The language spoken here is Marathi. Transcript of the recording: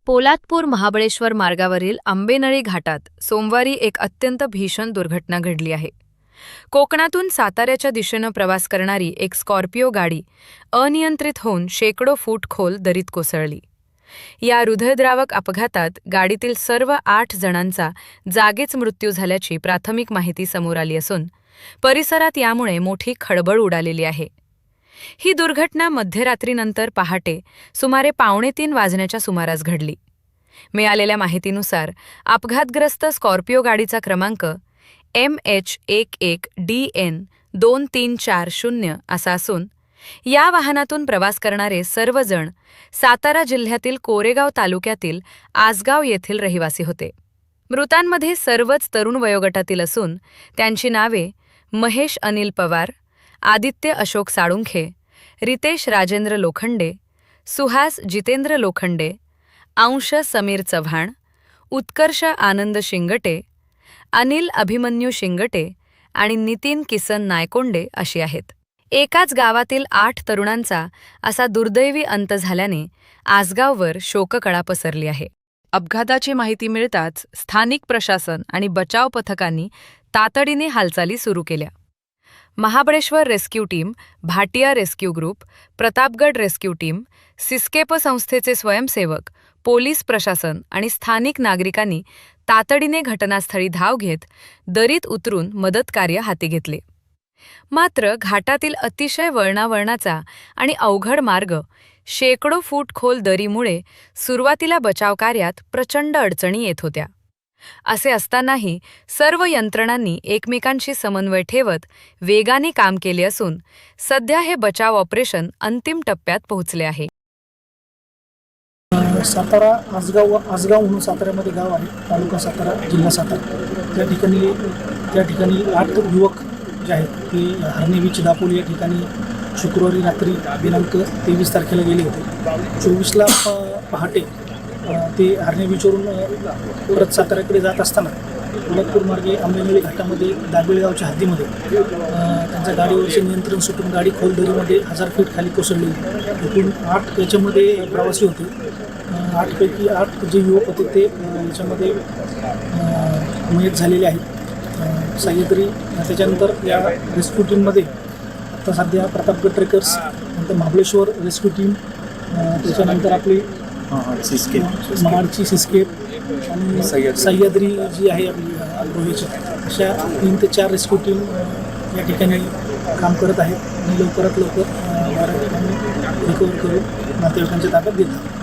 पोलादपूर महाबळेश्वर मार्गावरील आंबेनळी घाटात सोमवारी एक अत्यंत भीषण दुर्घटना घडली आहे. कोकणातून साताऱ्याच्या दिशेनं प्रवास करणारी एक स्कॉर्पिओ गाडी अनियंत्रित होऊन शेकडो फूट खोल दरीत कोसळली. या हृदयद्रावक अपघातात गाडीतील सर्व 8 जणांचा जागीच मृत्यू झाल्याची प्राथमिक माहिती समोर आली असून परिसरात यामुळे मोठी खळबळ उडालेली आहे. ही दुर्घटना मध्यरात्रीनंतर पहाटे सुमारे 2:45 वाजण्याच्या सुमारास घडली. मिळालेल्या माहितीनुसार अपघातग्रस्त स्कॉर्पिओ गाडीचा क्रमांक MH11DN 2340 असा असून या वाहनातून प्रवास करणारे सर्वजण सातारा जिल्ह्यातील कोरेगाव तालुक्यातील आसगाव येथील रहिवासी होते. मृतांमध्ये सर्वच तरुण वयोगटातील असून त्यांची नावे महेश अनिल पवार, आदित्य अशोक साळुंखे, रितेश राजेंद्र लोखंडे, सुहास जितेंद्र लोखंडे, अंश समीर चव्हाण, उत्कर्ष आनंद शिंगटे, अनिल अभिमन्यू शिंगटे आणि नितीन किसन नायकोंडे अशी आहेत. एकाच गावातील 8 तरुणांचा असा दुर्दैवी अंत झाल्याने आसगाववर शोककळा पसरली आहे. अपघाताची माहिती मिळताच स्थानिक प्रशासन आणि बचाव पथकांनी तातडीने हालचाली सुरू केल्या. Mahabaleshwar rescue team, Bhatia rescue group, Pratapgad rescue team, सिस्केप संस्थेचे स्वयंसेवक, पोलीस प्रशासन आणि स्थानिक नागरिकांनी तातडीने घटनास्थळी धाव घेत दरीत उतरून मदतकार्य हाती घेतले. मात्र घाटातील अतिशय वळणावळणाचा आणि अवघड मार्ग, शेकडो फूट खोल दरीमुळे सुरुवातीला बचावकार्यात प्रचंड अडचणी येत होत्या. असे असतानाही सर्व यंत्रणांनी एकमेकांशी समन्वय ठेवत वेगाने काम केले असून सध्या हे बचाव ऑपरेशन अंतिम टप्प्यात पोहोचले आहे. सातारा आसगाव म्हणून साताऱ्यामध्ये गाव आहे, तालुका सातारा, जिल्हा सातारा. त्या ठिकाणी 8 युवक जे आहेत ते हरणे बीच दापोली या ठिकाणी शुक्रवारी रात्री दिनांक 23 तारखेला गेले होते. 24ला पहाटे ते हरणे बीचवरून परत साताऱ्याकडे जात असताना पोलादपूर मार्गे आंबेनळी घाटामध्ये दाबेळगावच्या हद्दीमध्ये त्यांच्या गाडीवरचे नियंत्रण सुटून गाडी खोल दरीमध्ये 1000 फीट खाली कोसळली. एकूण 8 याच्यामध्ये प्रवासी होते. 8 पैकी 8 जे युवक होते ते याच्यामध्ये मयत झालेले आहेत. सह्याद्री त्याच्यानंतर या रेस्क्यू टीममध्ये आता सध्या प्रतापगड ट्रेकर्स, नंतर महाबळेश्वर रेस्क्यू टीम, त्याच्यानंतर आपली महाडची सिस्केप आणि सह्याद्री जी आहे आपली रोहीची, अशा 3 ते 4 रेस्क्यू टीम या ठिकाणी काम करत आहेत आणि लवकरात लवकर रिकवर करून नातेवाईकांच्या ताब्यात देतात.